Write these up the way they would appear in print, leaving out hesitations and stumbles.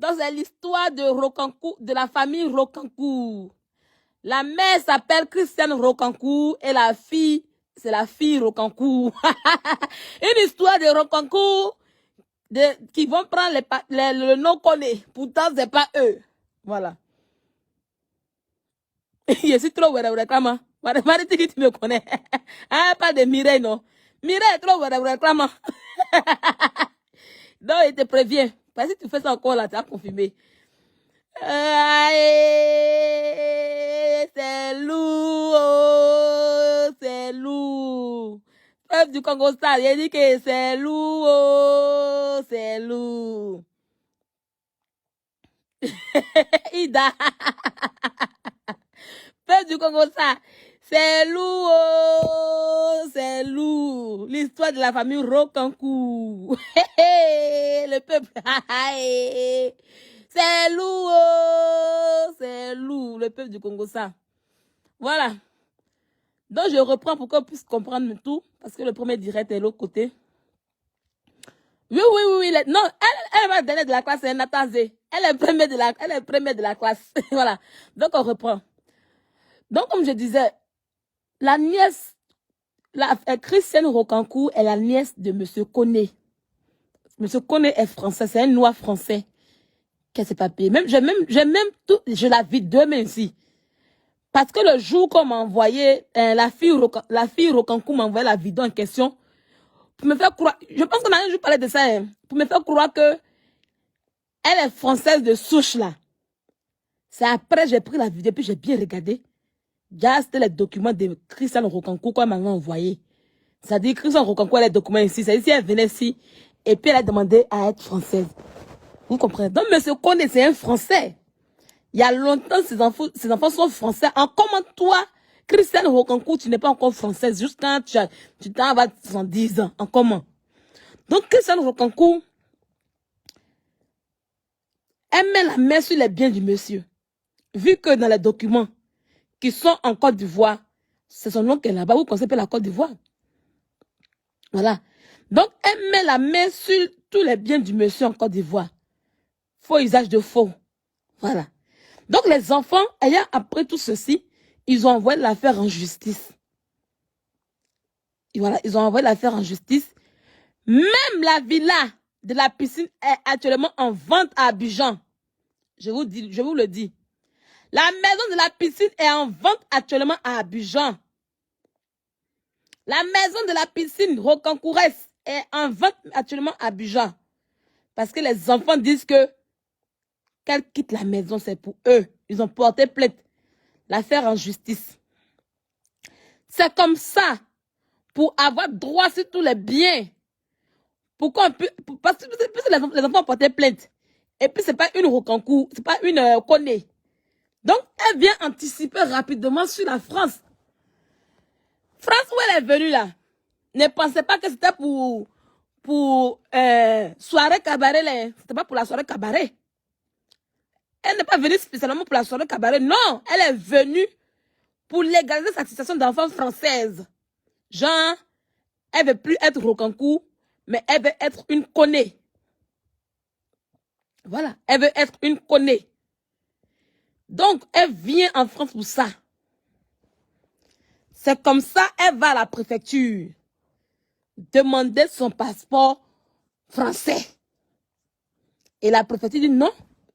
Donc, c'est l'histoire de Rocancourt, de la famille Rocancourt. La mère s'appelle Christiane Rocancourt et la fille, c'est la fille Rocancourt. Une histoire de Rocancourt qui vont prendre le nom qu'on est. Pourtant, c'est pas eux. Voilà. Je suis trop réclamant. Mariti qui tu me connais. Ah, pas de Mireille, non. Mireille est trop réclamant. Donc, il te prévient. Parce que si tu fais ça encore là, tu as confirmé. C'est lourd, oh, c'est lourd. Peuple du Congo Star, il dit que c'est lourd, oh, c'est lourd. Ida. Peuple du Congo Star, c'est lourd, oh, c'est lourd. L'histoire de la famille Rocancourt. Le peuple. C'est lourd, oh, c'est lourd, le peuple du Congo, ça. Voilà. Donc, je reprends pour qu'on puisse comprendre tout, parce que le premier direct est de l'autre côté. Oui. Non, elle va donner de la classe, c'est Natazé. Elle est première de la classe. Voilà. Donc, on reprend. Donc, comme je disais, la nièce, Christiane Rocancourt est la nièce de M. Koné. M. Koné est français, c'est un noir français. Qu'est-ce papier? J'ai même tout, je la vis demain ici. Parce que le jour qu'on m'a envoyé, la fille Rocancourt m'a envoyé la vidéo en question, pour me faire croire, je pense qu'on a un jour parlé de ça, hein, pour me faire croire que elle est française de souche là. C'est après j'ai pris la vidéo, puis j'ai bien regardé. C'était les documents de Christiane Rocancourt qu'on m'a envoyé. Ça dit Christiane Rocancourt a les documents ici, c'est ici, elle venait ici, et puis elle a demandé à être française. Vous comprenez? Donc, monsieur Koné, c'est un Français. Il y a longtemps, ses enfants sont français. En comment toi, Christiane Rocancourt, tu n'es pas encore française, juste quand tu t'en vas 70 ans. En comment? Donc, Christiane Rocancourt, elle met la main sur les biens du monsieur. Vu que dans les documents qui sont en Côte d'Ivoire, c'est son nom qui est là-bas. Vous connaissez pas la Côte d'Ivoire? Voilà. Donc, elle met la main sur tous les biens du monsieur en Côte d'Ivoire. Faux usage de faux. Voilà. Donc, les enfants, ayant appris tout ceci, ils ont envoyé l'affaire en justice. Et voilà, ils ont envoyé l'affaire en justice. Même la villa de la piscine est actuellement en vente à Abidjan. Je vous le dis. La maison de la piscine est en vente actuellement à Abidjan. La maison de la piscine Rocancourès est en vente actuellement à Abidjan. Parce que les enfants disent que qu'elle quitte la maison, c'est pour eux. Ils ont porté plainte. L'affaire en justice. C'est comme ça. Pour avoir droit sur tous les biens. Pourquoi parce que les enfants ont porté plainte. Et puis, c'est pas une Rocancourt. C'est pas une Koné. Donc, elle vient anticiper rapidement sur la France. France où elle est venue là. Ne pensez pas que c'était pour soirée cabaret. C'était pas pour la soirée cabaret. Elle n'est pas venue spécialement pour la soirée cabaret. Non, elle est venue pour légaliser sa situation d'enfant française. Genre, elle ne veut plus être Rocancourt, mais elle veut être une Koné. Voilà, elle veut être une Koné. Donc, elle vient en France pour ça. C'est comme ça, elle va à la préfecture demander son passeport français. Et la préfecture dit non.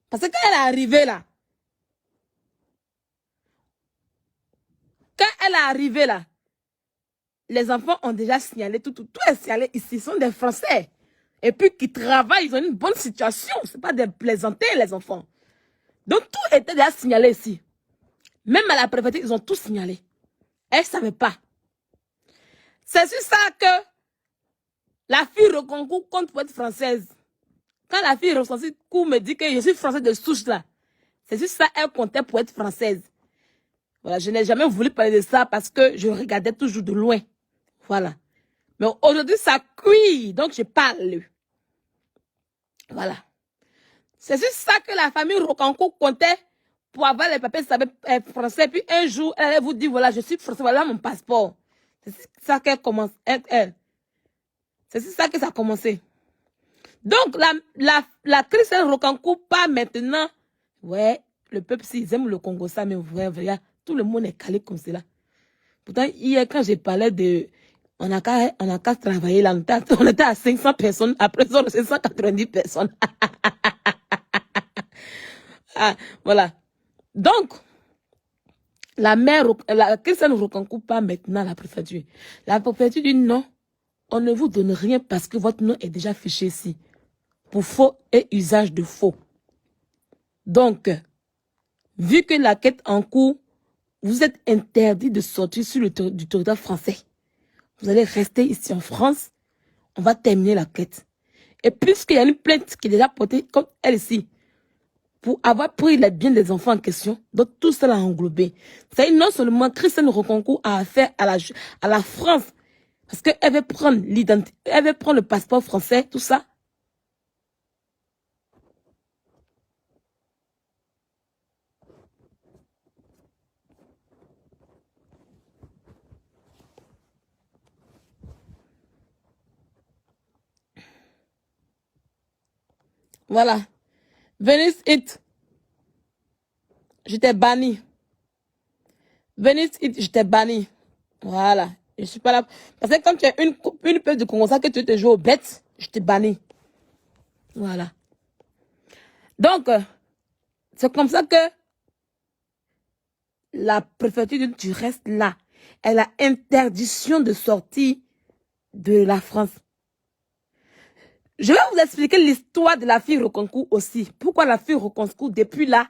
Parce que quand elle est arrivée là, les enfants ont déjà signalé, tout est signalé ici, ils sont des Français. Et puis qui travaillent, ils ont une bonne situation. Ce n'est pas des plaisanter les enfants. Donc tout était déjà signalé ici. Même à la préfecture, ils ont tout signalé. Elle ne savait pas. C'est sur ça que la fille Rocancourt compte pour être française. Quand la fille Rocancourt me dit que je suis française de souche là, c'est sur ça qu'elle comptait pour être française. Voilà, je n'ai jamais voulu parler de ça parce que je regardais toujours de loin. Voilà. Mais aujourd'hui, ça cuit, donc je parle. Voilà. C'est sur ça que la famille Rocancourt comptait pour avoir les papiers français. Puis un jour, elle vous dit, voilà, je suis français, voilà mon passeport. C'est ça qu'elle commence. C'est sur ça que ça a commencé. Donc, la Christelle Rocancourt, pas maintenant. Ouais, le peuple, s'ils aiment le Congo, ça, mais vrai, tout le monde est calé comme cela. Pourtant, hier, quand j'ai parlé de... On a qu'à travailler là. On était à 500 personnes. Après ça, c'est 190 personnes. Ah, voilà. Donc, la Christiane Rocancourt, pas maintenant la préfecture. La préfecture dit non, on ne vous donne rien parce que votre nom est déjà fiché ici. Pour faux et usage de faux. Donc, vu que la quête en cours, vous êtes interdit de sortir sur du territoire français. Vous allez rester ici en France. On va terminer la quête. Et puisqu'il y a une plainte qui est déjà portée comme elle ici, pour avoir pris les biens des enfants en question, donc tout cela a englobé. C'est non seulement Christiane Rocancourt a affaire à la France, parce qu'elle veut prendre l'identité, elle veut prendre le passeport français, tout ça. Voilà. Venice It. Je t'ai banni. Venice It, je t'ai banni. Voilà. Je suis pas là. Parce que quand tu es une peuple de Congo, ça que tu te joues aux bêtes, je t'ai banni. Voilà. Donc, c'est comme ça que la préfecture dit tu restes là. Elle a interdiction de sortir de la France. Je vais vous expliquer l'histoire de la fille Rocancourt aussi. Pourquoi la fille Rocancourt, depuis là,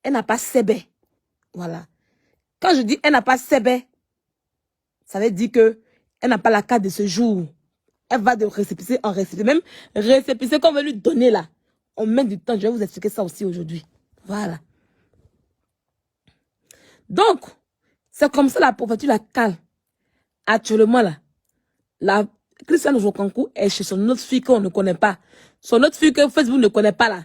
elle n'a pas sébé. Voilà. Quand je dis elle n'a pas sébé, ça veut dire que elle n'a pas la carte de ce jour. Elle va de récépissé en récépissé. Même récépissé qu'on veut lui donner là. On met du temps. Je vais vous expliquer ça aussi aujourd'hui. Voilà. Donc, c'est comme ça la préfecture la cale. Actuellement là, la Christiane Rocancourt est chez son autre fille qu'on ne connaît pas. Son autre fille que Facebook ne connaît pas là.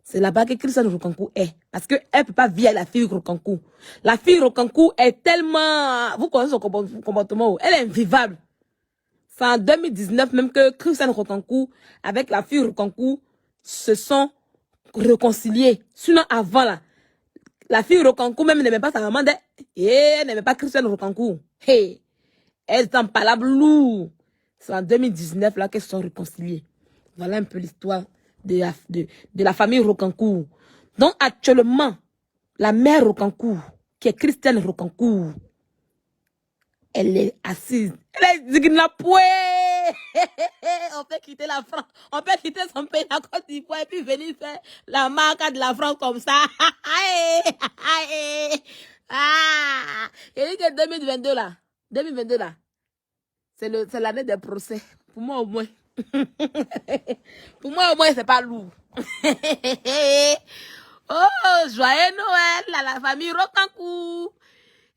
C'est là-bas que Christiane Rocancourt est. Parce qu'elle ne peut pas vivre la fille Rocancourt. La fille Rocancourt est tellement... Vous connaissez son comportement. Elle est invivable. C'est en 2019 même que Christiane Rocancourt avec la fille Rocancourt se sont réconciliés. Sinon avant là, la fille Rocancourt même n'aimait pas sa maman. Elle n'aimait pas Christiane Rocancourt. Hey, elle est en palabre lourd. C'est en 2019 là qu'elles se sont réconciliées. Voilà un peu l'histoire de la famille Rocancourt. Donc actuellement, la mère Rocancourt, qui est Christiane Rocancourt, elle est assise. Elle est dignapouée. On peut quitter la France. On peut quitter son pays, la Côte d'Ivoire, et puis venir faire la marque de la France comme ça. Ah, il dit que 2022 là, 2022 là, c'est l'année des procès. Pour moi au moins. Pour moi au moins c'est pas lourd. Oh, joyeux Noël à la famille Rocancourt.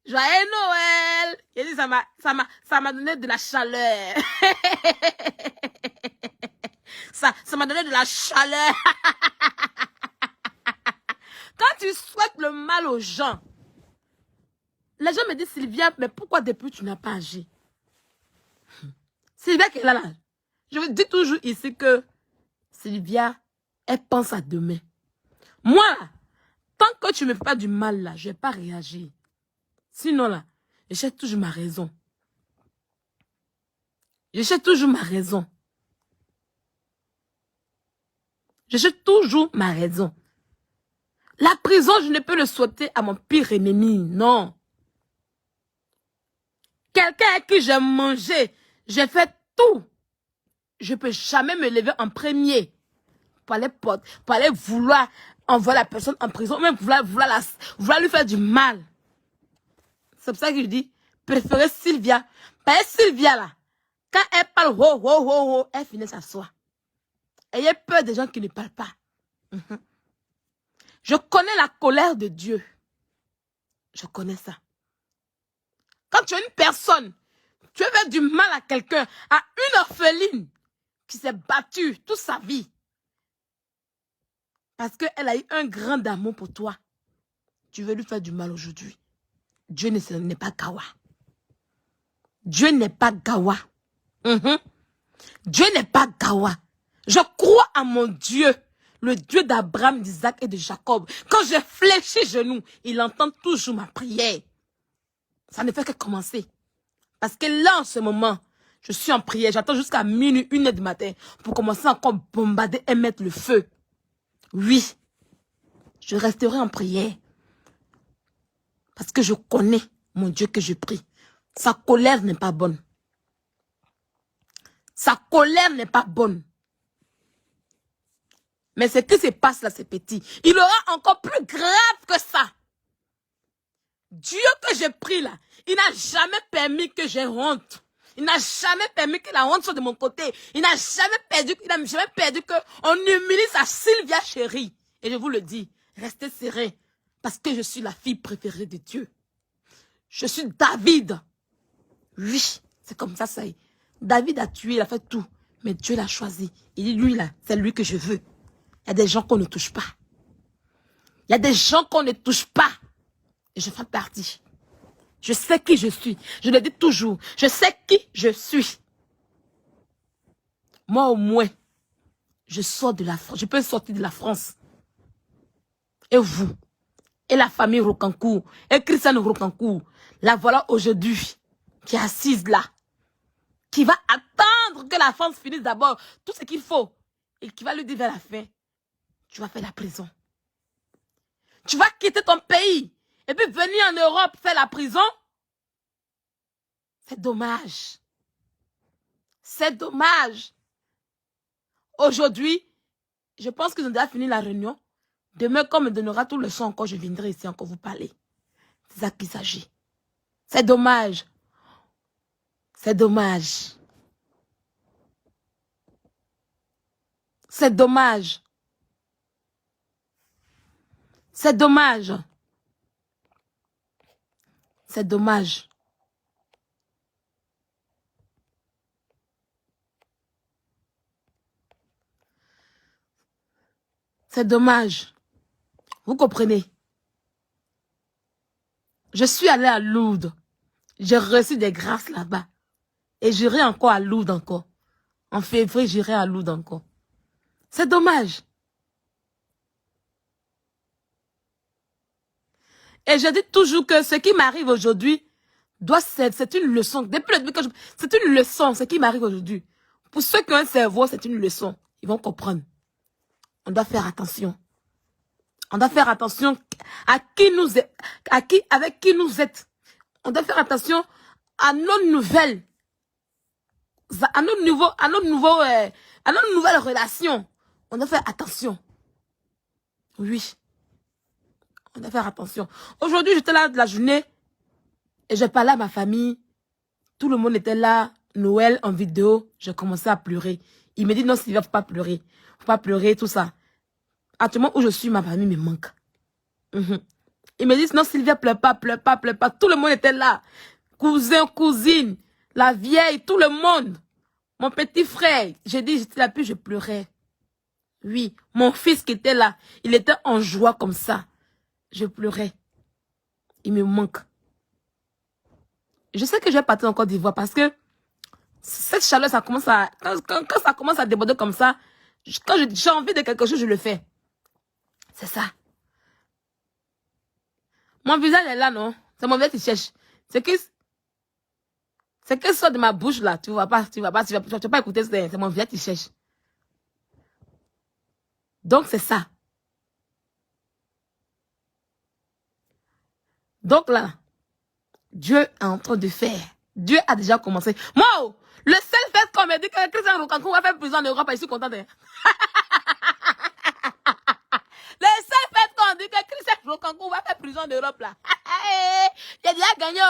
Joyeux Noël. Il dit ça m'a donné de la chaleur. ça m'a donné de la chaleur. Quand tu souhaites le mal aux gens, les gens me disent, Sylvia, mais pourquoi depuis tu n'as pas agi? Sylvia qui est là. Je vous dis toujours ici que Sylvia, elle pense à demain. Moi, tant que tu ne me fais pas du mal là, je ne vais pas réagir. Sinon là, je cherche toujours ma raison. Je cherche toujours ma raison. Je cherche toujours ma raison. La prison, je ne peux le souhaiter à mon pire ennemi, non. Quelqu'un à qui j'ai mangé, j'ai fait tout. Je ne peux jamais me lever en premier pour aller vouloir envoyer la personne en prison, même vouloir lui faire du mal. C'est pour ça que je dis, préférez Sylvia. Parce que Sylvia là, quand elle parle, elle finit sa soie. Ayez peur des gens qui ne parlent pas. Je connais la colère de Dieu. Je connais ça. Quand tu es une personne, tu veux faire du mal à quelqu'un, à une orpheline qui s'est battue toute sa vie, parce qu'elle a eu un grand amour pour toi, tu veux lui faire du mal aujourd'hui. Dieu n'est pas Gawa. Dieu n'est pas Gawa. Dieu n'est pas Gawa. Je crois à mon Dieu, le Dieu d'Abraham, d'Isaac et de Jacob. Quand je fléchis genoux, il entend toujours ma prière. Ça ne fait que commencer. Parce que là, en ce moment, je suis en prière. J'attends jusqu'à minuit, 1h du matin pour commencer encore à bombarder et mettre le feu. Oui, je resterai en prière. Parce que je connais mon Dieu que je prie. Sa colère n'est pas bonne. Sa colère n'est pas bonne. Mais ce qui se passe là, c'est petit. Il aura encore plus grave que ça. Dieu que je prie là, il n'a jamais permis que j'ai honte. Il n'a jamais permis que la honte soit de mon côté. Il n'a jamais perdu qu'on humilie sa Sylvia chérie. Et je vous le dis, restez serrés. Parce que je suis la fille préférée de Dieu. Je suis David. Oui, c'est comme ça, ça y est. David a tué, il a fait tout. Mais Dieu l'a choisi. Il dit, lui là, c'est lui que je veux. Il y a des gens qu'on ne touche pas. Il y a des gens qu'on ne touche pas. Et je fais partie. Je sais qui je suis. Je le dis toujours. Je sais qui je suis. Moi au moins, je sors de la France. Je peux sortir de la France. Et vous, et la famille Rocancourt, et Christiane Rocancourt, la voilà aujourd'hui, qui est assise là, qui va attendre que la France finisse d'abord tout ce qu'il faut, et qui va lui dire vers la fin, tu vas faire la prison. Tu vas quitter ton pays, et puis venir en Europe faire la prison. C'est dommage. C'est dommage. Aujourd'hui, je pense que nous devons finir la réunion. Demain, quand on me donnera tout le son encore, je viendrai ici encore vous parler. C'est ça qu'il s'agit. C'est dommage. C'est dommage. C'est dommage. C'est dommage. C'est dommage. C'est dommage. Vous comprenez? Je suis allée à Lourdes. J'ai reçu des grâces là-bas. Et j'irai encore à Lourdes encore. En février, j'irai à Lourdes encore. C'est dommage. Et je dis toujours que ce qui m'arrive aujourd'hui, c'est une leçon. Depuis le début, c'est une leçon, ce qui m'arrive aujourd'hui. Pour ceux qui ont un cerveau, c'est une leçon. Ils vont comprendre. On doit faire attention. On doit faire attention à qui nous est, avec qui nous êtes. On doit faire attention à nos nouvelles, à nos nouvelles relations. On doit faire attention. Oui. On doit faire attention. Aujourd'hui, j'étais là de la journée et je parlais à ma famille. Tout le monde était là. Noël en vidéo. J'ai commencé à pleurer. Il me dit non, Sylvia, faut pas pleurer. Faut pas pleurer, tout ça. Actuellement où je suis, ma famille me manque. Ils me disent non, Sylvia, pleure pas, pleure pas, pleure pas. Tout le monde était là. Cousin, cousine, la vieille, tout le monde. Mon petit frère. J'ai dit, j'étais là, puis je pleurais. Oui, mon fils qui était là, il était en joie comme ça. Je pleurais. Il me manque. Je sais que je vais partir en Côte d'Ivoire parce que cette chaleur, ça commence à... Quand ça commence à déborder comme ça, quand j'ai envie de quelque chose, je le fais. C'est ça. Mon visage est là, non? C'est mon visage qui cherche. C'est que sort de ma bouche là, tu vas pas écouter, c'est mon visage qui cherche. Donc c'est ça. Donc là, Dieu est en train de faire. Dieu a déjà commencé. Moi, le seul fait qu'on me dit que Christiane Rocancourt va faire prison en Europe, je suis contente. Le seul fait qu'on dit que Christiane Rocancourt va faire prison en Europe là. J'ai déjà gagné.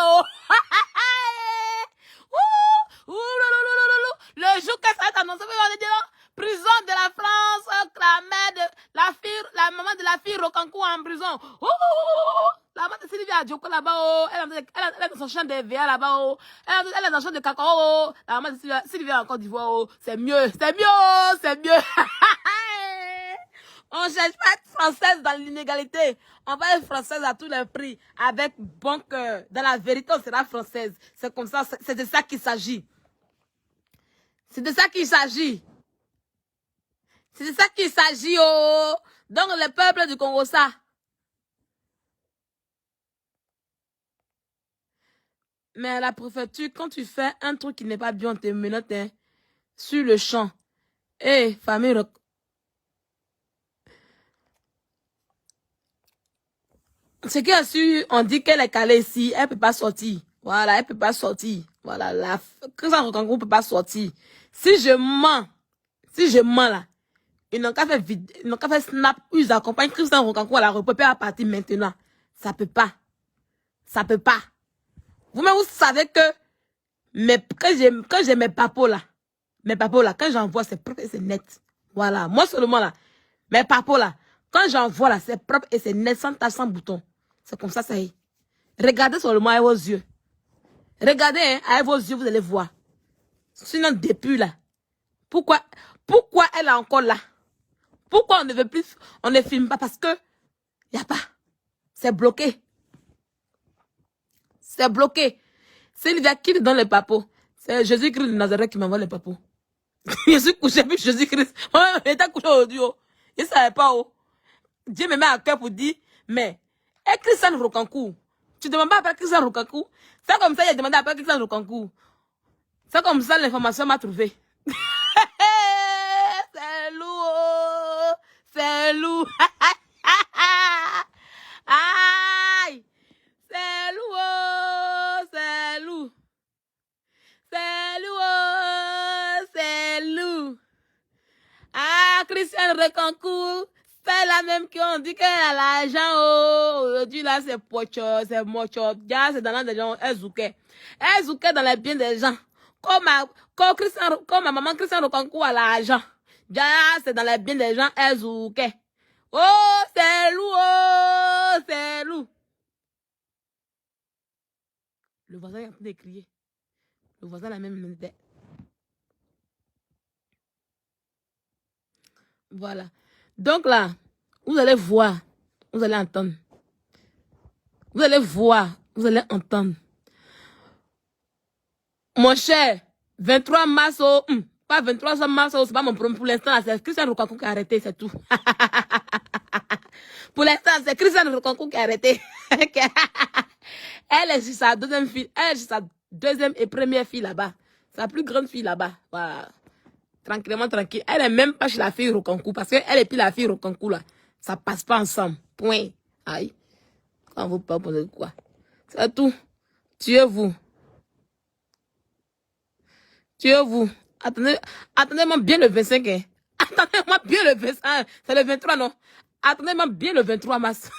Le jour que ça va être annoncé, on va dire prison de la France, la maman de la fille Rocancourt en prison. La maman de Sylvia Adjoko là-bas, elle est dans son champ de VA là-bas, elle est dans son champ de cacao, la maman de Sylvia en Côte d'Ivoire, c'est mieux, c'est mieux, c'est mieux. On ne cherche pas à être française dans l'inégalité. On va être française à tous les prix, avec bon cœur. Dans la vérité, on sera française. C'est comme ça, c'est de ça qu'il s'agit. C'est de ça qu'il s'agit. C'est de ça qu'il s'agit, oh. Donc, le peuple du Congo, ça. Mais à la préfecture, quand tu fais un truc qui n'est pas bien, on te menotte hein, sur le champ. Eh, famille, ce qui est sûr, on dit qu'elle est calée ici, elle ne peut pas sortir. Voilà, elle ne peut pas sortir. Voilà, la Christian Rokankou ne peut pas sortir. Si je mens là, ils n'ont qu'à faire snap, ils accompagnent Christian Rokankou à la repopée à partir maintenant. Ça peut pas. Ça peut pas. Vous-même, vous savez que quand j'ai mes papos là, quand j'envoie, c'est propre et c'est net. Voilà, moi seulement là, mes papos là, quand j'envoie là, c'est propre et c'est net, sans tache, sans bouton. C'est comme ça y est. Regardez seulement avec vos yeux. Regardez hein, avec vos yeux, vous allez voir. Sinon, depuis là, pourquoi elle est encore là? Pourquoi on ne veut plus, on ne filme pas? Parce que, y a pas. C'est bloqué. C'est bloqué. Sylvia, qui te donne les papos? C'est Jésus-Christ de Nazareth qui m'envoie les papos. Je suis couché avec Jésus-Christ. Il était couché au Dieu. Il ne savait pas où. Dieu me met à cœur pour dire, mais, et Christian Rokankou, tu ne demandes pas à Christian Rokankou. C'est comme ça, il a demandé à Christian Rokankou. C'est comme ça, l'information m'a trouvé. C'est lourd. C'est lourd. Aïe. C'est lourd. C'est lourd. C'est lourd. C'est lourd. Ah, Christian Rokankou. C'est la même qui ont dit qu'elle a l'argent. Oh, aujourd'hui là, c'est pocho, c'est mocho. Ya, c'est dans les gens, elle zouké. Elle zouké dans les biens des gens. Comme ma maman Christian Rokankou a l'argent. Ya, c'est dans les biens des gens, elle zouké. Oh, c'est lourd, oh, c'est lourd. Le voisin est en train de crier. Le voisin a même une tête. Voilà. Donc là, vous allez voir, vous allez entendre. Vous allez voir, vous allez entendre. Mon cher, 23 mars, pas 23 mars, c'est pas mon problème pour l'instant, c'est Christian Rokankou qui a arrêté, c'est tout. Pour l'instant, c'est Christian Rokankou qui a arrêté. Elle est sur sa deuxième fille, elle est sur sa deuxième et première fille là-bas. Sa plus grande fille là-bas. Voilà. Tranquillement, tranquille. Elle est même pas chez la fille Rokankou, parce qu'elle et puis la fille Rokankou là, ça passe pas ensemble. Point. Aïe. Quand vous parlez de quoi? C'est tout. Tuez-vous. Tuez-vous. Attendez-moi bien le 25. Hein. Attendez-moi bien le 25. C'est le 23, non? Attendez-moi bien le 23 mars.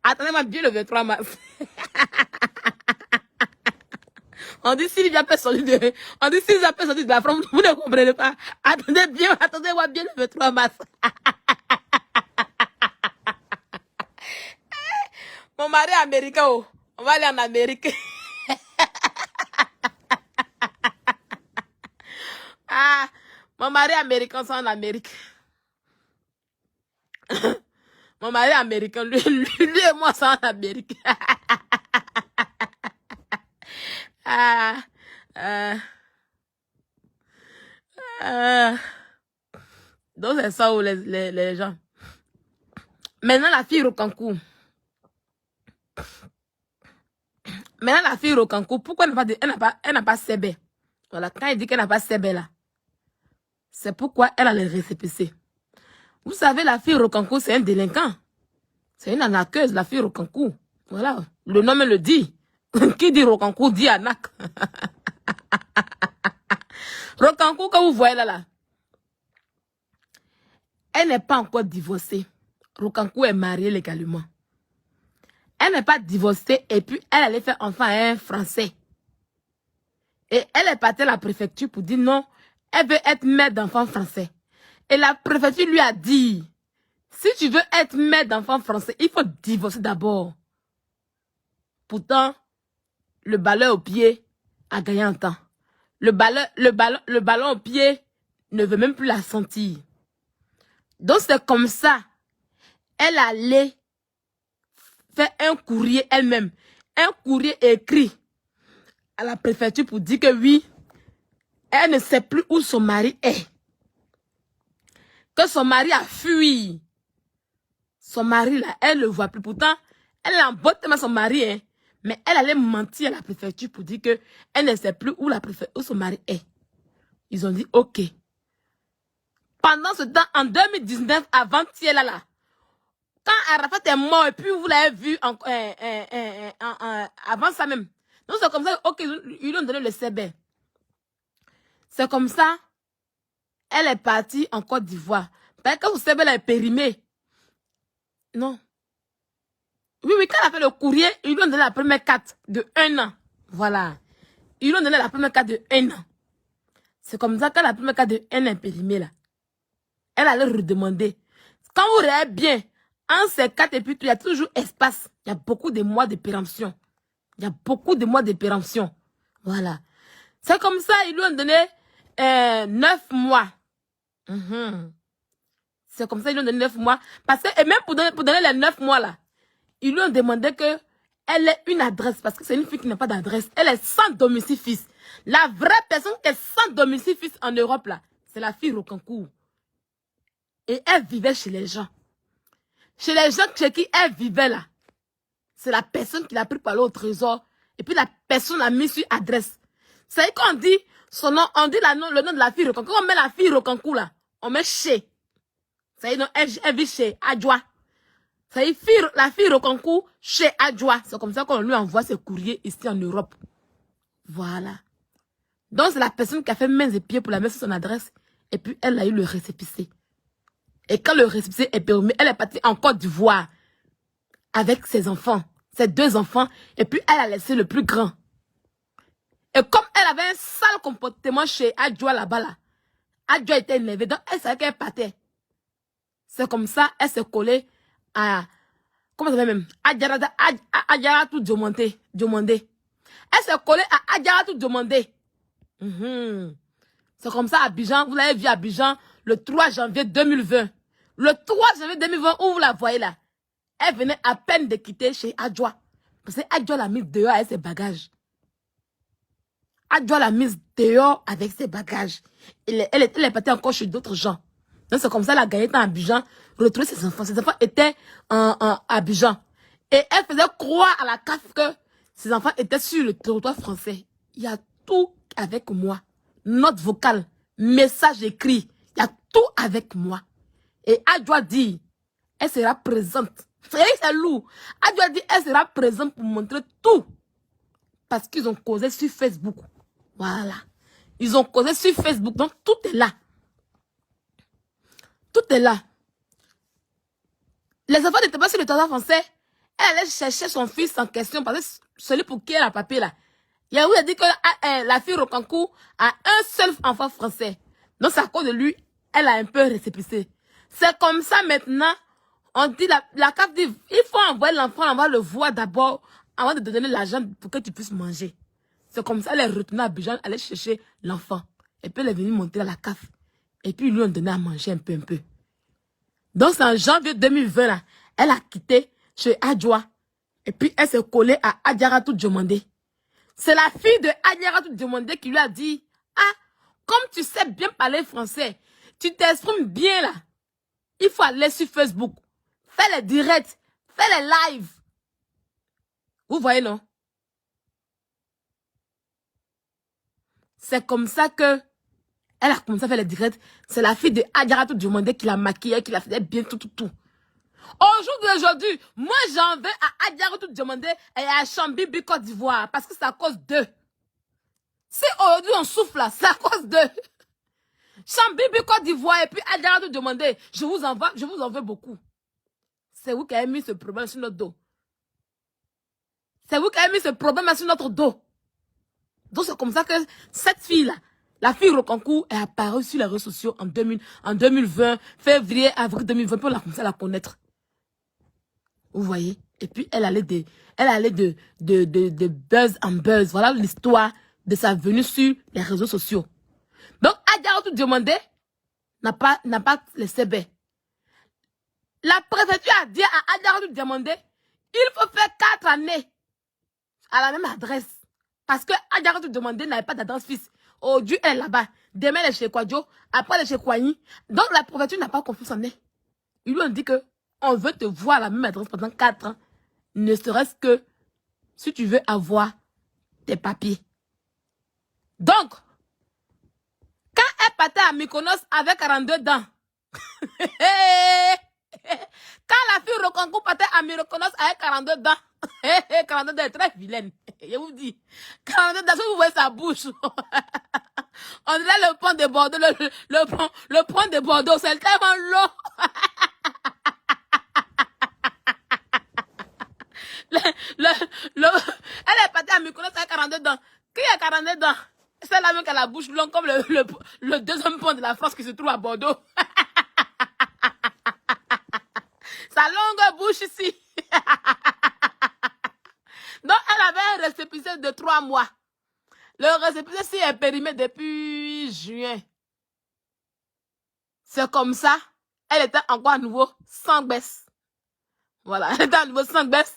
Attendez-moi bien le 23 mars. On dit Sylvia peut sortir de... On dit Sylvia peut sortir de la France. Vous ne comprenez pas. Attendez-moi bien le 23 mars. Mon mari est américain. Oh. On va aller en Amérique. Ah, mon mari est américain, c'est en Amérique. Mon mari est américain, lui et moi, c'est en Amérique. Ah, donc c'est ça où les gens. Maintenant, la fille Rokankou. Maintenant, la fille Rokankou, pourquoi elle n'a pas Sébé? Voilà, quand elle dit qu'elle n'a pas Sébé là, c'est pourquoi elle a les récépissés. Vous savez, la fille Rokankou, c'est un délinquant. C'est une arnaqueuse, la fille Rokankou. Voilà, le nom me le dit. Qui dit Rokankou dit arnaque. Rokankou, que vous voyez là, elle n'est pas encore divorcée. Rokankou est mariée légalement. Elle n'est pas divorcée et puis elle allait faire enfant à un Français. Et elle est partie à la préfecture pour dire non, elle veut être mère d'enfants français. Et la préfecture lui a dit, si tu veux être mère d'enfants français, il faut divorcer d'abord. Pourtant, le ballon au pied a gagné un temps. Le ballon au pied ne veut même plus la sentir. Donc c'est comme ça. Elle allait faire un courrier elle-même. Un courrier écrit à la préfecture pour dire que oui, Elle ne sait plus où son mari est. Que son mari a fui. Son mari, là, elle ne le voit plus. Pourtant, elle est en bonne tellement son mari, hein. Mais elle allait mentir à la préfecture pour dire que elle ne sait plus où, où son mari est. Ils ont dit, OK. Pendant ce temps, en 2019, avant-hier, là, quand Arafat est mort, et puis vous l'avez vu avant ça même. Donc c'est comme ça, OK, ils lui ont donné le CB. C'est comme ça, elle est partie en Côte d'Ivoire. Parce que vous savez, elle est périmée. Non. Oui, quand elle a fait le courrier, ils lui ont donné la première carte de 1 an. Voilà. Ils lui ont donné la première carte de 1 an. C'est comme ça que la première carte de 1 an est périmée là. Elle allait redemander. Quand vous regardez bien, en ces 4 et puis il y a toujours espace. Il y a beaucoup de mois de péremption. Il y a beaucoup de mois de péremption. Voilà. C'est comme ça, ils lui ont donné 9 mois. C'est comme ça, ils lui ont donné 9 mois. Parce que, et même pour donner les 9 mois là, ils lui ont demandé que elle ait une adresse. Parce que c'est une fille qui n'a pas d'adresse. Elle est sans domicile fixe. La vraie personne qui est sans domicile fixe en Europe là, c'est la fille Rocancourt. Et elle vivait chez les gens. Chez les gens chez qui elle vivait là. C'est la personne qui l'a pris par là au trésor. Et puis la personne l'a mis sur adresse. C'est qu'on dit son nom, on dit le nom de la fille Rocancourt. On met la fille Rocancourt là. On met chez. Ça y est, elle vit chez Adjoa. Ça y est, la fille Rocancourt chez Adjoa. C'est comme ça qu'on lui envoie ses courriers ici en Europe. Voilà. Donc c'est la personne qui a fait mains et pieds pour la mettre sur son adresse. Et puis elle a eu le récépissé. Et quand le récépissé est permis, elle est partie en Côte d'Ivoire avec ses enfants, ses 2 enfants, et puis elle a laissé le plus grand. Et comme elle avait un sale comportement chez Adjoa là-bas, là, Adjoa était énervée, donc elle savait qu'elle partait. C'est comme ça, elle s'est collée à, comment ça s'appelle même, Adjaratou Diomandé. Elle s'est collée à Adjaratou Diomandé. C'est comme ça, Abidjan, vous l'avez vu à Abidjan, le 3 janvier 2020. Le 3 janvier 2020, où vous la voyez là, elle venait à peine de quitter chez Adjoa. Parce que Adjoa l'a mise dehors avec ses bagages. Adjoa l'a mise dehors avec ses bagages. Elle est partie encore chez d'autres gens. Donc c'est comme ça, la gagnée en Abidjan, retrouver ses enfants. Ses enfants étaient en Abidjan. Et elle faisait croire à la CAF que ses enfants étaient sur le territoire français. Il y a tout avec moi. Note vocale, message écrit, il y a tout avec moi. Et Adjoa dit, elle sera présente. C'est lourd. Adjoa dit, elle sera présente pour montrer tout. Parce qu'ils ont causé sur Facebook. Voilà. Ils ont causé sur Facebook. Donc tout est là. Tout est là. Les enfants n'étaient pas sur le territoire français. Elle allait chercher son fils en question. Parce que celui pour qui elle a papier là. Yahoo a dit que la fille Rocancourt a un seul enfant français. Donc c'est à cause de lui, elle a un peu récépissé. C'est comme ça maintenant, on dit, la CAF dit, il faut envoyer l'enfant, on va le voir d'abord, avant de te donner l'argent pour que tu puisses manger. C'est comme ça, elle est retournée à Abidjan, elle est chercher l'enfant. Et puis elle est venue monter à la CAF. Et puis ils lui ont donné à manger un peu. Donc c'est en janvier 2020, là, elle a quitté chez Adjoa. Et puis elle s'est collée à Adjaratou Diomandé. C'est la fille de Adjaratou Diomandé qui lui a dit, ah, comme tu sais bien parler français, tu t'exprimes bien là. Il faut aller sur Facebook. Fais les directs. Fais les lives. Vous voyez, non? C'est comme ça que elle a commencé à faire les directs. C'est la fille de Adjaratou Diomandé qui l'a maquillée, qui l'a fait bien tout. Au jour d'aujourd'hui, moi j'en veux à Adjaratou Diomandé et à Chambibi Côte d'Ivoire. Parce que c'est à cause d'eux. Si aujourd'hui on souffle là, c'est à cause d'eux. Chambibi Côte d'Ivoire et puis Adjaratou Diomandé, je vous en veux beaucoup. C'est vous qui avez mis ce problème sur notre dos. C'est vous qui avez mis ce problème sur notre dos. Donc c'est comme ça que cette fille-là, la fille Rocancourt, est apparue sur les réseaux sociaux en 2020, février, avril 2020, puis on a commencé à la connaître. Vous voyez? Et puis elle allait de buzz en buzz. Voilà l'histoire de sa venue sur les réseaux sociaux. Donc Adjaratou Diomandé n'a pas le CB. La préfecture a dit à Adjaratou Diomandé, il faut faire 4 années à la même adresse. Parce que Adjaratou Diomandé n'avait pas d'adresse fixe. Aujourd'hui, elle est là-bas. Demain, elle est chez Kwadjo. Après, elle est chez Kwani. Donc, la préfecture n'a pas confiance en elle. Ils lui ont dit que on veut te voir à la même adresse pendant 4 ans. Ne serait-ce que si tu veux avoir tes papiers. Donc, quand elle partait à Mykonos avec 42 dents, quand la fille Rokankou partait à Mykonos avec 42 dents, 42 dents est très vilaine. Je vous dis, 42 dents, si vous voyez sa bouche, on dirait le pont de Bordeaux, le pont de Bordeaux, c'est tellement long. Elle est partie à Mykonos avec 42 dents. Qui a 42 dents? C'est la même qui a la bouche longue comme le deuxième pont de la France qui se trouve à Bordeaux. Sa longue bouche ici. Donc, elle avait un récépissé de 3 mois. Le récépissé est périmé depuis juin. C'est comme ça. Elle était encore à nouveau sans baisse. Voilà, elle était à nouveau sans baisse.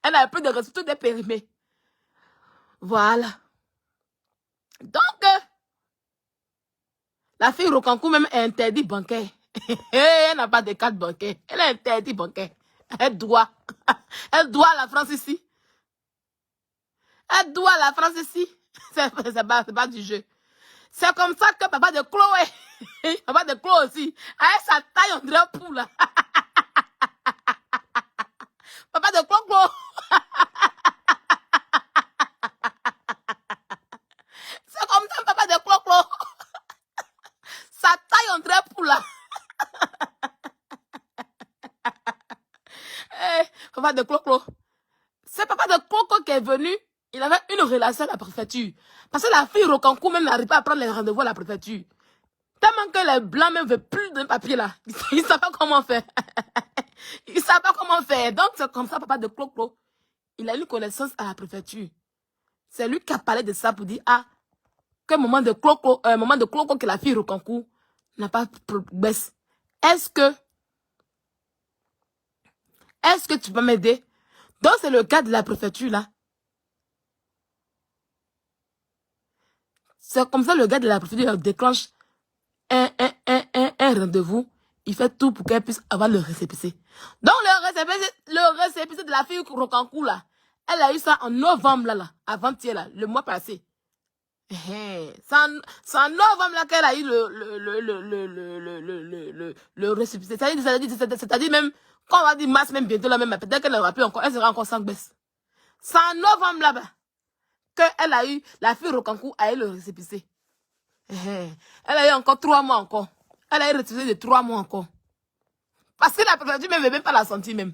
Elle n'avait plus de récépissé, tout est périmé. Voilà. Donc, la fille Rokankou même est interdit bancaire. Elle n'a pas de carte bancaire. Elle est interdit bancaire. Elle doit à la France ici. Elle doit à la France ici. C'est pas du jeu. C'est comme ça que papa de Chloé, papa de Chloé aussi, avec sa taille, on dirait poule. Papa de Chloé. C'est comme ça, papa de Chloé. Sa taille, on dirait poule. Papa de Clo-Clo. C'est papa de Clo-Clo qui est venu. Il avait une relation à la préfecture. Parce que la fille Rokankou même n'arrive pas à prendre les rendez-vous à la préfecture. Tellement que les blancs même ne veulent plus de papier là. Ils ne savent pas comment faire. Ils ne savent pas comment faire. Donc c'est comme ça, papa de Clo-Clo. Il a une connaissance à la préfecture. C'est lui qui a parlé de ça pour dire, ah, qu'un moment de Clo-Clo, que la fille Rokankou n'a pas baisse. Est-ce que tu peux m'aider? Donc, c'est le cas de la préfecture, là. C'est comme ça, le gars de la préfecture déclenche un rendez-vous. Il fait tout pour qu'elle puisse avoir le récépissé. Donc, le récépissé de la fille Rokankou, là, elle a eu ça en novembre, là, avant-hier, là, le mois passé. C'est en novembre, là, qu'elle a eu le récépissé. C'est-à-dire même, quand on va dire mars, même bientôt, là, même, peut-être qu'elle n'aura plus encore, elle sera encore sans baisse. C'est en novembre, là-bas, qu'elle a eu, la fille Rokankou a eu le récépissé. Elle a eu encore 3 mois encore. Elle a eu le récépissé de 3 mois encore. Parce que la préfecture même ne veut même pas la sentir même.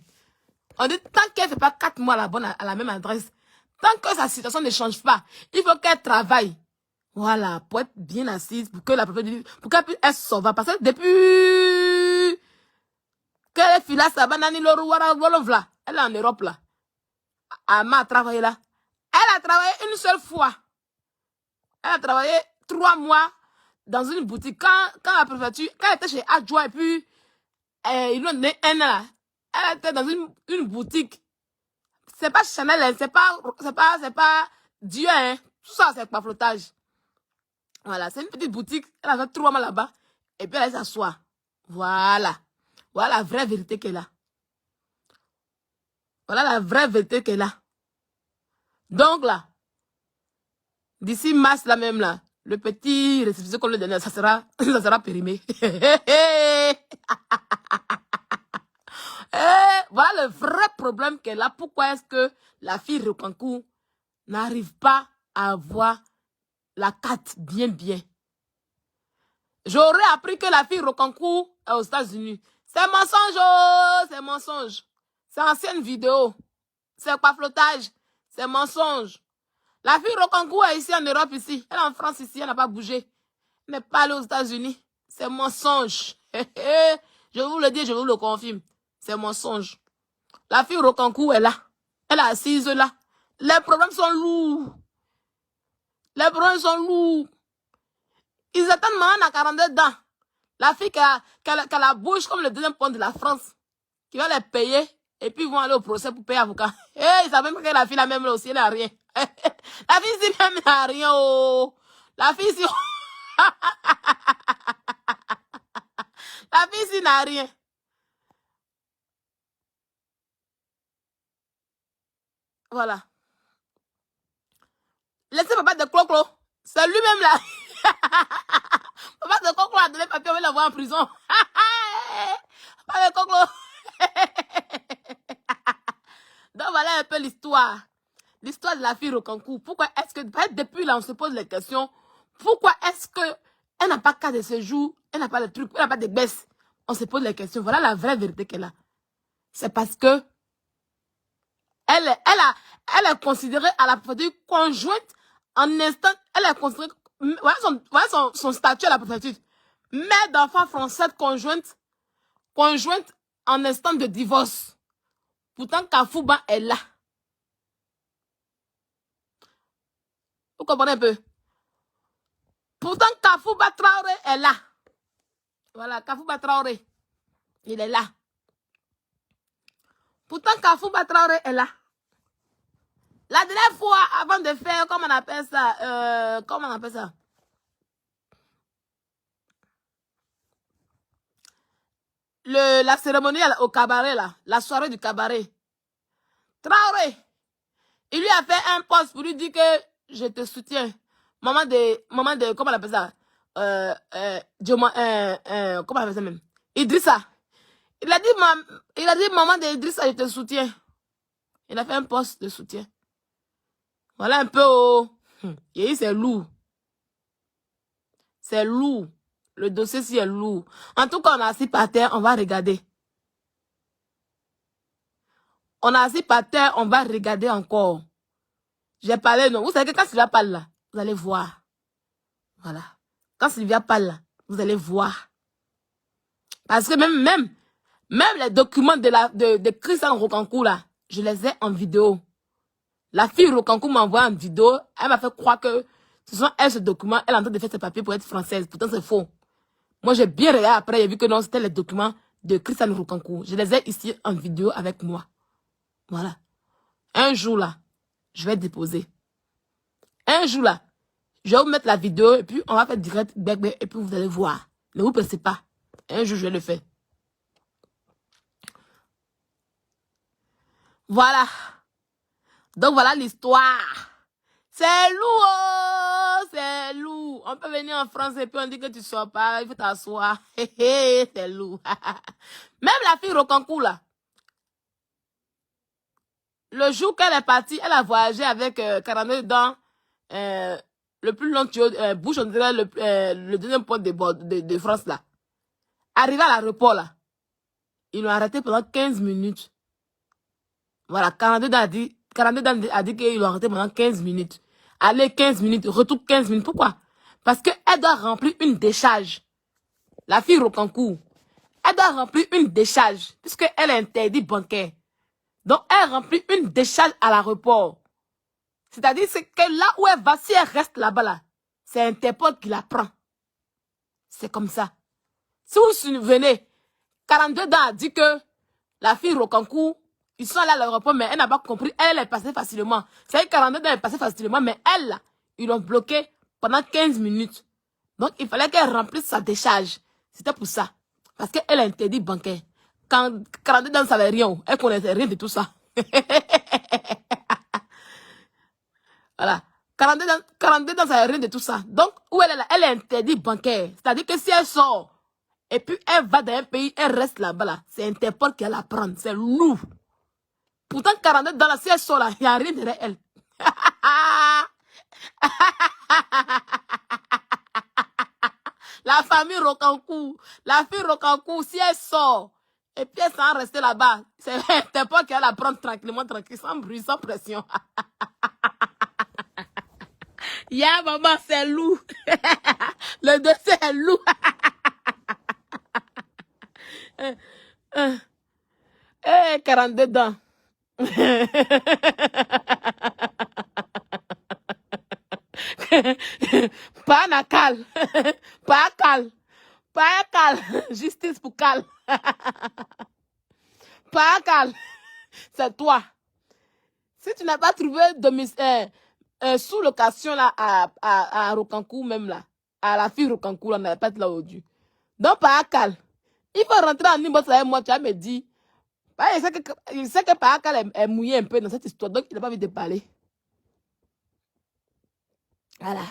On dit, tant qu'elle ne fait pas 4 mois à la même adresse, tant que sa situation ne change pas, il faut qu'elle travaille. Voilà, pour être bien assise, pour que la préfecture, pour qu'elle puisse être sauvable. Parce que depuis qu'elle est filée à Sabanani, elle est en Europe là. Ama a travaillé là. Elle a travaillé une seule fois. Elle a travaillé 3 mois dans une boutique. Quand la préfecture, quand elle était chez Adjoa et puis ils lui ont donné un an là. Elle était dans une boutique. C'est pas Chanel, hein, c'est pas Dieu, hein. Tout ça, c'est pas flottage. Voilà, c'est une petite boutique. Elle a fait 3 mois là-bas. Et puis elle s'assoit. Voilà. Voilà la vraie vérité qu'elle a. Voilà la vraie vérité qu'elle a. Donc là, d'ici mars là même là, le petit récépissé qu'on lui donne, ça sera périmé. Voilà le vrai problème qu'elle a. Pourquoi est-ce que la fille Rokankou n'arrive pas à avoir la carte bien? J'aurais appris que la fille Rokankou est aux États-Unis. C'est mensonge, oh, c'est mensonge. C'est ancienne vidéo. C'est pas flottage. C'est mensonge. La fille Rokankou est ici en Europe, ici. Elle est en France, ici. Elle n'a pas bougé. Elle n'est pas allée aux États-Unis. C'est mensonge. Je vous le dis, je vous le confirme. C'est mensonge. La fille Rokankou est là. Elle est assise là. Les problèmes sont lourds. Les problèmes sont lourds. Ils attendent maintenant à 42 dents. La fille qui a la bouche comme le deuxième pont de la France. Qui va les payer. Et puis ils vont aller au procès pour payer avocat. Ils savent même que la fille là même là aussi, elle n'a rien. La fille ici même n'a rien. Oh. La fille ici... La fille ici n'a rien. Voilà. Laissez papa de Clo-Clo. C'est lui-même là. Papa de Clo-Clo a donné papier, on va l'avoir en prison. Papa de Clo-Clo. Donc voilà un peu l'histoire. L'histoire de la fille Rocancourt. Pourquoi est-ce que, depuis là, on se pose les questions. Pourquoi est-ce que elle n'a pas carte de séjour, elle n'a pas de truc, elle n'a pas de baisse. On se pose les questions. Voilà la vraie vérité qu'elle a. C'est parce que elle est considérée à la préfecture conjointe en instant. Elle est considérée. Voilà son statut à la préfecture. Mère d'enfant française conjointe en instant de divorce. Pourtant, Kafouba est là. Vous comprenez un peu? Pourtant, Kafouba Traoré est là. Voilà, Kafouba Traoré. Il est là. Pourtant, Kafouba Traoré est là. La dernière fois, avant de faire, comment on appelle ça? La cérémonie au cabaret, là. La soirée du cabaret. Traoré. Il lui a fait un post pour lui dire que je te soutiens. Maman de, comment on appelle ça? Comment on appelle ça même? Idrissa. Il a dit, maman d'Idrissa, je te soutiens. Il a fait un post de soutien. Voilà un peu, oh. Et c'est lourd. C'est lourd. Le dossier-ci est lourd. En tout cas, on a assis par terre, on va regarder. On a assis par terre, on va regarder encore. J'ai parlé, non. Vous savez que quand Sylvia parle là, vous allez voir. Voilà. Quand Sylvia parle là, vous allez voir. Parce que même les documents de Christian Rocancourt là, je les ai en vidéo. La fille Rocancourt m'a envoyé en vidéo. Elle m'a fait croire que ce sont elle, ce document. Elle est en train de faire ses papiers pour être française. Pourtant, c'est faux. Moi, j'ai bien regardé après. J'ai vu que non, c'était les documents de Christian Rocancourt. Je les ai ici en vidéo avec moi. Voilà. Un jour là, je vais déposer. Un jour là, je vais vous mettre la vidéo et puis on va faire direct et puis vous allez voir. Ne vous pressez pas. Un jour, je vais le faire. Voilà. Donc voilà l'histoire. C'est lourd, oh, c'est lourd. On peut venir en France et puis on dit que tu ne sors pas, il faut t'asseoir. C'est lourd. Même la fille Rocancourt là. Le jour qu'elle est partie, elle a voyagé avec 42 dents. Le plus long tuyau, bouche, on dirait le deuxième point de France là. Arrivé à l'aéroport là, ils l'ont arrêté pendant 15 minutes. Voilà, 42 dents a dit qu'ils l'ont arrêté pendant 15 minutes. Allez, 15 minutes, retour 15 minutes. Pourquoi? Parce qu'elle doit remplir une décharge. La fille Rocancourt, elle doit remplir une décharge, puisqu'elle est interdite bancaire. Donc, elle remplit une décharge à l'aéroport. C'est-à-dire que là où elle va, si elle reste là-bas, là, c'est Interpol qui la prend. C'est comme ça. Si vous vous souvenez, 42 dents a dit que la fille Rocancourt, ils sont allés à l'aéroport, mais elle n'a pas compris. Elle est passée facilement. C'est-à-dire que 42 dents est passée facilement, mais elle, là, ils l'ont bloquée pendant 15 minutes. Donc, il fallait qu'elle remplisse sa décharge. C'était pour ça. Parce qu'elle est interdite bancaire. Quand 42 dents ne savait rien, elle ne connaissait rien de tout ça. Voilà. 42 dents, ça n'a rien de tout ça. Donc, où elle est là, elle est interdite bancaire. C'est-à-dire que si elle sort, et puis elle va dans un pays, elle reste là-bas, là, c'est Interpol qui va la prendre. C'est lourd. Pourtant, 42 dents, là, si elle sort là, il n'y a rien derrière elle. La famille Rocancourt, la fille Rocancourt, si elle sort, et puis elle s'en rester là-bas, c'est Interpol qui va la prendre tranquillement, tranquille, sans bruit, sans pression. Ya, maman, c'est lourd. Le dossier est lourd. Eh, 42 dents. Pas na cal. Pas cal. Pas cal. Justice pour cal. Pas cal. C'est toi. Si tu n'as pas trouvé sous-location là à Rocancourt même là. À la fille Rocancourt, là, on n'avait pas de là aujourd'hui. Donc, par Akal, il faut rentrer en inbox avec moi, tu vas me dire. Bah, il sait que par Akal est mouillé un peu dans cette histoire, donc il n'a pas envie de parler. Voilà.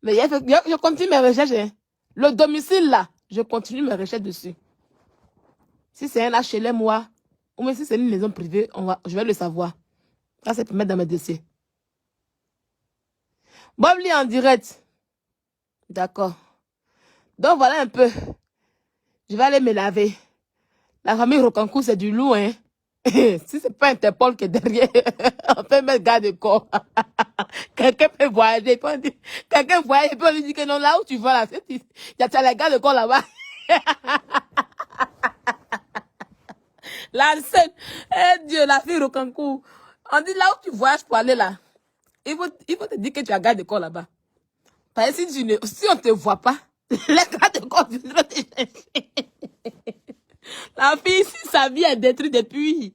Mais je continue mes recherches. Hein. Le domicile là, je continue mes recherches dessus. Si c'est un HLM, moi, ou même si c'est une maison privée, je vais le savoir. Ça, c'est pour mettre dans mes dossiers. Bobli en direct. D'accord. Donc, voilà un peu. Je vais aller me laver. La famille Rocancourt, c'est du loup, hein. Si c'est pas Interpol qui est derrière, on peut mettre garde-corps. Quelqu'un peut voyager. Quelqu'un voyage et puis on lui dit que non, là où tu vas, là, il y a les garde-corps là-bas. La scène, Dieu, la fille Rocancourt. On dit là où tu voyages pour aller là. Il faut te dire que tu as garde-corps là-bas. Parce que si on ne te voit pas, les garde-corps viendront te chercher. La fille, si sa vie est détruite depuis,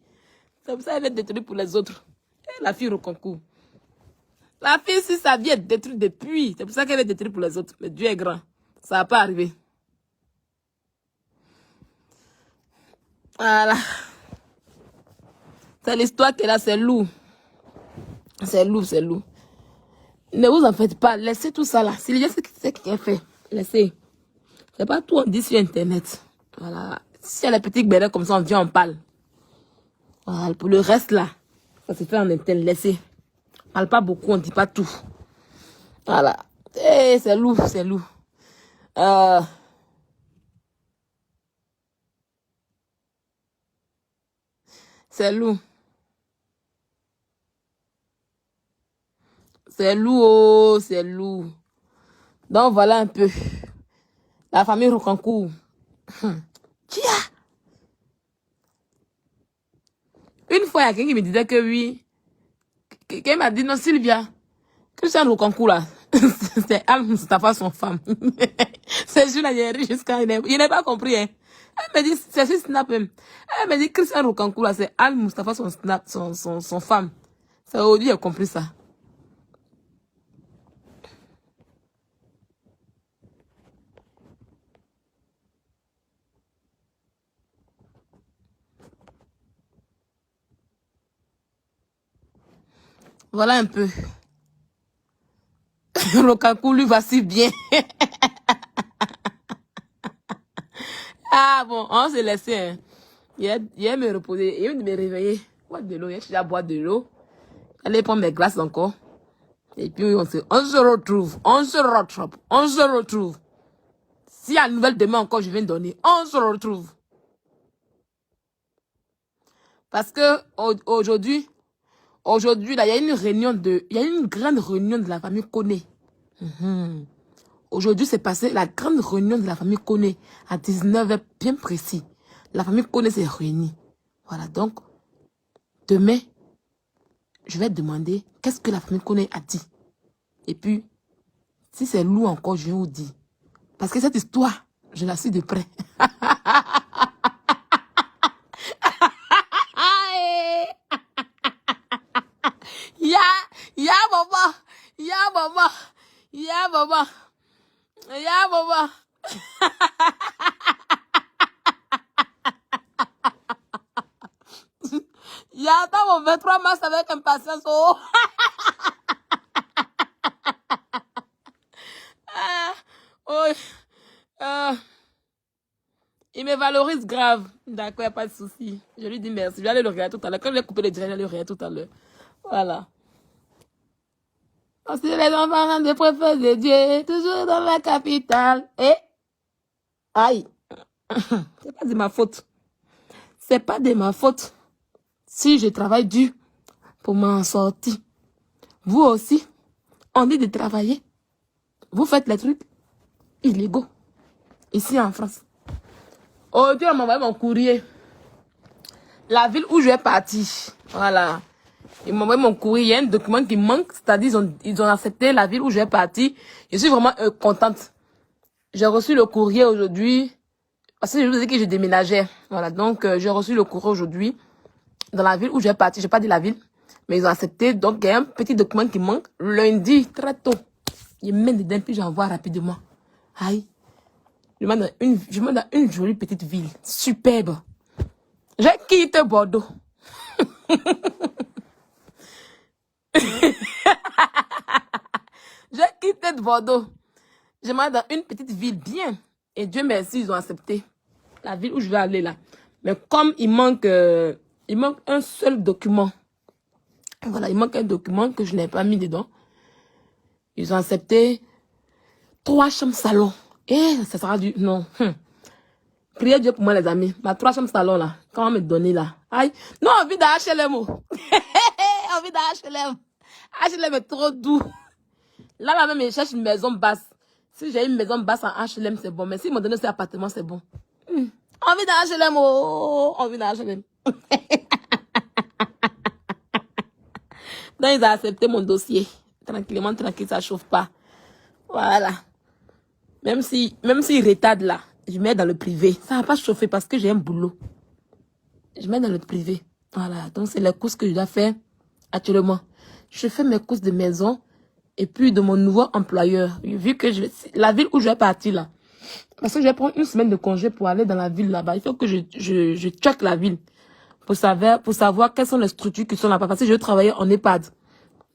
c'est pour ça qu'elle est détruite pour les autres. Et la fille Rocancourt. La fille, si sa vie est détruite depuis, c'est pour ça qu'elle est détruite pour les autres. Mais Dieu est grand. Ça va pas arriver. Voilà. C'est l'histoire qu'elle a, c'est lourd. C'est lourd, c'est lourd. Ne vous en faites pas. Laissez tout ça là. Si les gens savent ce qu'il a fait, laissez. C'est pas tout on dit sur Internet. Voilà. Si elle est petite belle comme ça, on vient, on parle. Voilà. Pour le reste là, ça se fait en Internet. Laissez. On parle pas beaucoup, on dit pas tout. Voilà. Et c'est lourd, c'est lourd. C'est lourd. C'est lourd, oh, c'est lourd. Donc voilà un peu. La famille Rocancourt. Tia. Une fois, il y a quelqu'un qui me disait que oui. Quelqu'un m'a dit non, Sylvia. Christian Rocancourt là. C'est Al Mustafa, son femme. C'est juste là, il est riche jusqu'à. Il n'a pas compris, hein. Elle me dit, c'est sur Snap même. Elle me dit, Christian Rocancourt là, c'est Al Mustafa, son femme. C'est aujourd'hui, il a compris ça. Voilà un peu. Rocancourt lui va si bien. Ah bon, on s'est laissé. Hein. Hier me reposer, il me réveiller. Boire de l'eau, je suis à boire de l'eau. Allez prendre mes glaces encore. Et puis on se retrouve, on se retrouve. S'il y a une nouvelle demain encore, je viens donner. On se retrouve. Parce que aujourd'hui, là, il y a une réunion il y a une grande réunion de la famille Koné. Aujourd'hui, c'est passé la grande réunion de la famille Koné à 19h, bien précis. La famille Koné s'est réunie. Voilà, donc, demain, je vais demander qu'est-ce que la famille Koné a dit. Et puis, si c'est lourd encore, je vais vous dire. Parce que cette histoire, je la suis de près. Ya maman. J'attends mon 23 mars avec impatience. Oh. Il me valorise grave. D'accord, il n'y a pas de souci. Je lui dis merci. Je vais aller le regarder tout à l'heure. Quand je vais couper le direct, je vais le regarder tout à l'heure. Voilà. Parce que les enfants des prophètes de Dieu, toujours dans la capitale. Et aïe. C'est pas de ma faute. C'est pas de ma faute. Si je travaille dur pour m'en sortir. Vous aussi, on dit de travailler. Vous faites les trucs illégaux. Ici en France. Aujourd'hui, on m'a envoyé mon courrier. La ville où je vais partir. Voilà. Ils m'ont envoyé mon courrier. Il y a un document qui manque. C'est-à-dire, ils ont accepté la ville où je vais partir. Je suis vraiment contente. J'ai reçu le courrier aujourd'hui. Parce que je vous ai dit que je déménageais. Voilà. Donc, j'ai reçu le courrier aujourd'hui. Dans la ville où je vais partir. Je n'ai pas dit la ville. Mais ils ont accepté. Donc, il y a un petit document qui manque. Lundi, très tôt. Ils mettent dedans, puis j'envoie rapidement. Aïe. Je me dans une jolie petite ville. Superbe. J'ai quitté Bordeaux. J'ai quitté Bordeaux. Je m'en vais dans une petite ville bien. Et Dieu merci, ils ont accepté. La ville où je vais aller là. Mais comme il manque un seul document. Voilà, il manque un document que je n'ai pas mis dedans. Ils ont accepté 3 chambres salon. Et ça sera du... Non. Priez Dieu pour moi, les amis. Ma 3 chambres salon là. Comment me donner là? Aïe. Non, envie d'HLM. Envie d'HLM. HLM est trop doux. Là même, je cherche une maison basse. Si j'ai une maison basse en HLM, c'est bon. Mais s'ils m'ont donné cet appartement, c'est bon. Envie d'HLM. Oh, envie d'HLM. Donc, ils ont accepté mon dossier. Tranquillement, tranquille, ça ne chauffe pas. Voilà. Même s'ils retardent là, je mets dans le privé. Ça ne va pas chauffer parce que j'ai un boulot. Je mets dans le privé. Voilà. Donc, c'est les courses que je dois faire actuellement. Je fais mes courses de maison et puis de mon nouveau employeur. Vu que la ville où je vais partir là, parce que je vais prendre une semaine de congé pour aller dans la ville là-bas. Il faut que je check la ville pour savoir quelles sont les structures qui sont là-bas. Parce que je vais travailler en EHPAD.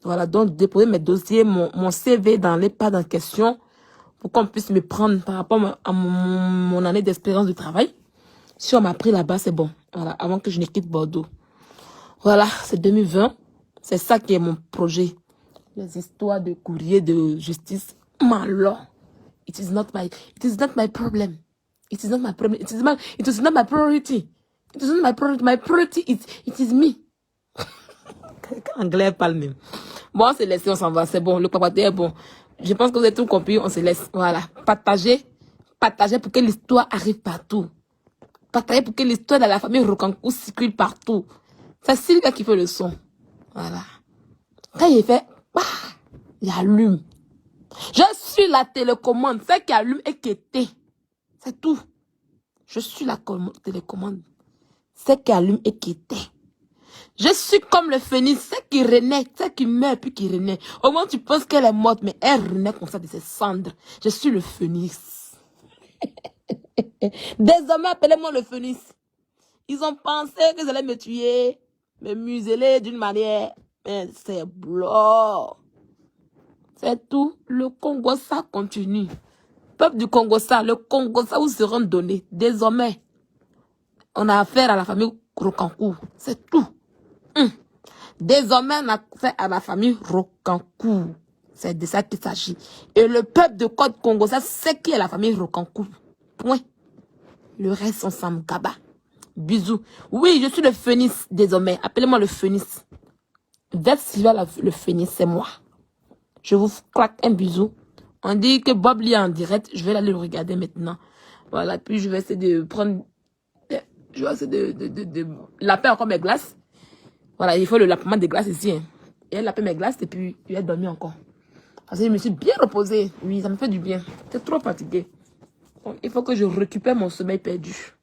Voilà, donc déposer mes dossiers, mon CV dans l'EHPAD en question pour qu'on puisse me prendre par rapport à mon année d'expérience de travail. Si on m'a pris là-bas, c'est bon. Voilà, avant que je ne quitte Bordeaux. Voilà, c'est 2020. C'est ça qui est mon projet. Les histoires de courrier de justice. Malheur. It is not my problem. It is not my problem. It is not my priority. It is not my priority. My priority it is me. Anglais parle même. Bon, on se laisse, on s'en va. C'est bon. Le papaté est bon. Je pense que vous avez tout compris. On se laisse. Voilà. Partagez pour que l'histoire arrive partout. Partagez pour que l'histoire de la famille Rocancourt circule partout. C'est Sylvia qui fait le son. Voilà. Quand il fait, il allume. Je suis la télécommande. C'est qui allume et qui éteint. C'est tout. Je suis la télécommande. C'est qui allume et qui éteint. Je suis comme le phénix. C'est qui renaît. C'est qui meurt puis qui renaît. Au moins tu penses qu'elle est morte, mais elle renaît comme ça de ses cendres. Je suis le phénix. Désormais, appelez-moi le phénix. Ils ont pensé qu'ils allaient me tuer, me museler d'une manière. Mais c'est blanc. C'est tout. Le Congo, ça continue. Peuple du Congo, ça, le Congo, ça vous seront donnés. Désormais, on a affaire à la famille Rocancourt. C'est tout. Désormais, on a affaire à la famille Rocancourt. C'est de ça qu'il s'agit. Et le peuple de Côte Congo, ça, c'est qui est la famille Rocancourt. Point. Le reste, on s'en gaba. Bisous. Oui, je suis le phénix désormais. Appelez-moi le phénix. Le phénix, c'est moi. Je vous claque un bisou. On dit que Bob Lee est en direct. Je vais aller le regarder maintenant. Voilà. Puis je vais essayer de prendre... Je vais essayer de laper encore mes glaces. Voilà, il faut le lapement des glaces ici. Hein. Et elle lape mes glaces et puis il a dormi encore. Parce que je me suis bien reposée. Oui, ça me fait du bien. J'étais trop fatiguée. Donc, il faut que je récupère mon sommeil perdu.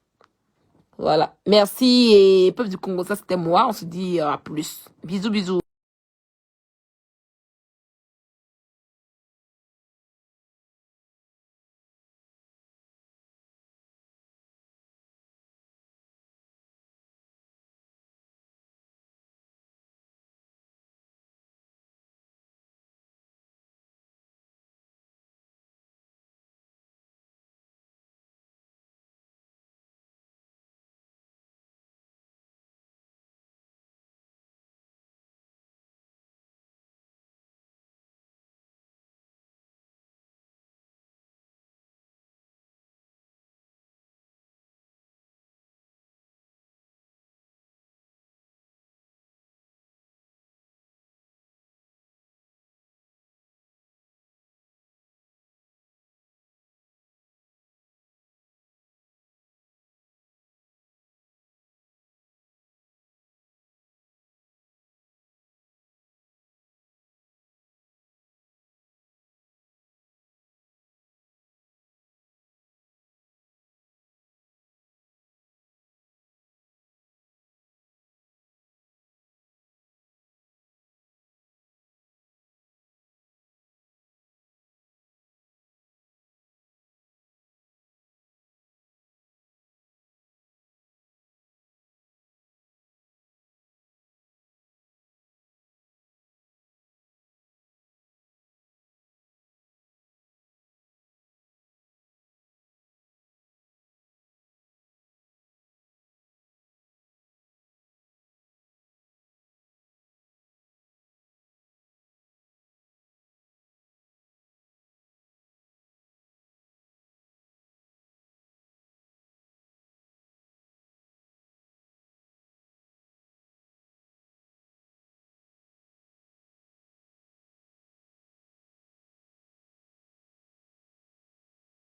Voilà. Merci et peuple du Congo, ça c'était moi. On se dit à plus. Bisous, bisous.